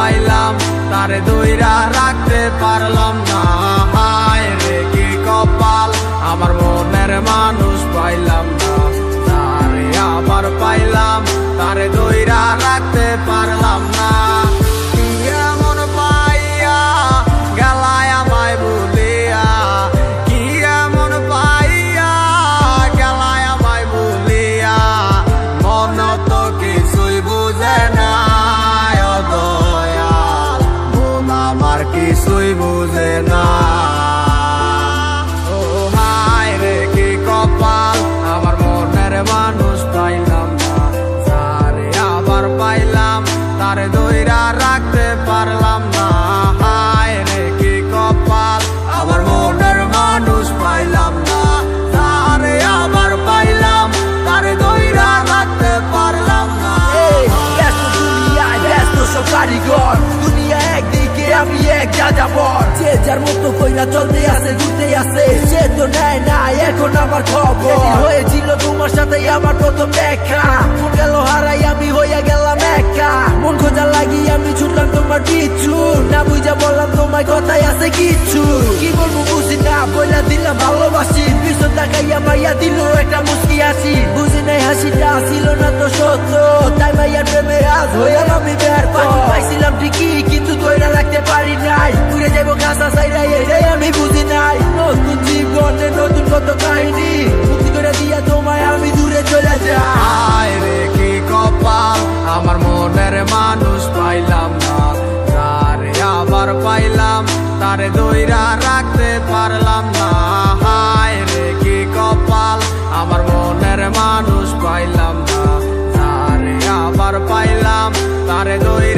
পাইলাম তারে দইরা রাখতে পারলাম না। হায় রে কি কপাল, আমার মনের মানুষ পাইলাম না। তারে আবার পাইলাম তারে দইরা রাখতে পারলাম না। এমন পাইয়া গেলায় আমায় ভুলিয়া, কি এমন পাইয়া গেলায় আমায় ভুলিয়া, মন তো কিছুই বুঝে না দয়াল, মন আমার কিছুই বুঝে না। ও হায় রে কি কপাল, আমার মনের মানুষ পাইলাম না। তারে আবার পাইলাম তারে দইরা রাখতে পারলাম না। হায় রে কি কপাল, আমার মনের মানুষ পাইলাম না। তারে আবার পাইলাম তারে দইরা রাখতে পারলাম না। ব্যস্ত দুনিয়ায় ব্যস্ত সব কারিগর, দুনিয়া একদিকে আমি এক যাযাবর। যে যার মতো কইরা চলতে আছে ঘুরতে আছে, সে তো নেয় না এখন আমার খবর। হয়েছিল তোমার সাথে আমার প্রথম দেখা, মন গেল হারাই আমি হইয়া গেলাম একা। মন খোঁজা লাগি আমি ছুটলাম তোমার পিছু, না বুঝা বললাম তোমার কথাই আছে কিছু। কি বলবো বুঝি না বইলা দিলাম ভালোবাসি, পিছন তাকাইয়া মাইয়া দিল একটা মুস্কি হাসি। বুঝি নাই হাসিটা ছিল না তো সত্য, তাই মাইয়ার প্রেমে আজ হইলাম আমি ব্যর্থ। পাইছিলাম ঠিকই কিন্তু ধইরা রাখতে পারি নাই, ঘুরে যাবো কাঁচা চাইরা এটাই আমি বুঝি নাই। নতুন জীবনে নতুন কত কাহিনী, মুক্তি করে দিয়া তোমায় আমি দূরে চলে যাই। হায় রে কি কপাল, আমার মনের মানুষ পাইলাম না। তারে আবার পাইলাম তারে দইরা রাখতে পারলাম না। হায় রে কি কপাল, আমার মনের মানুষ পাইলাম না। তারে আবার পাইলাম তারে দইরা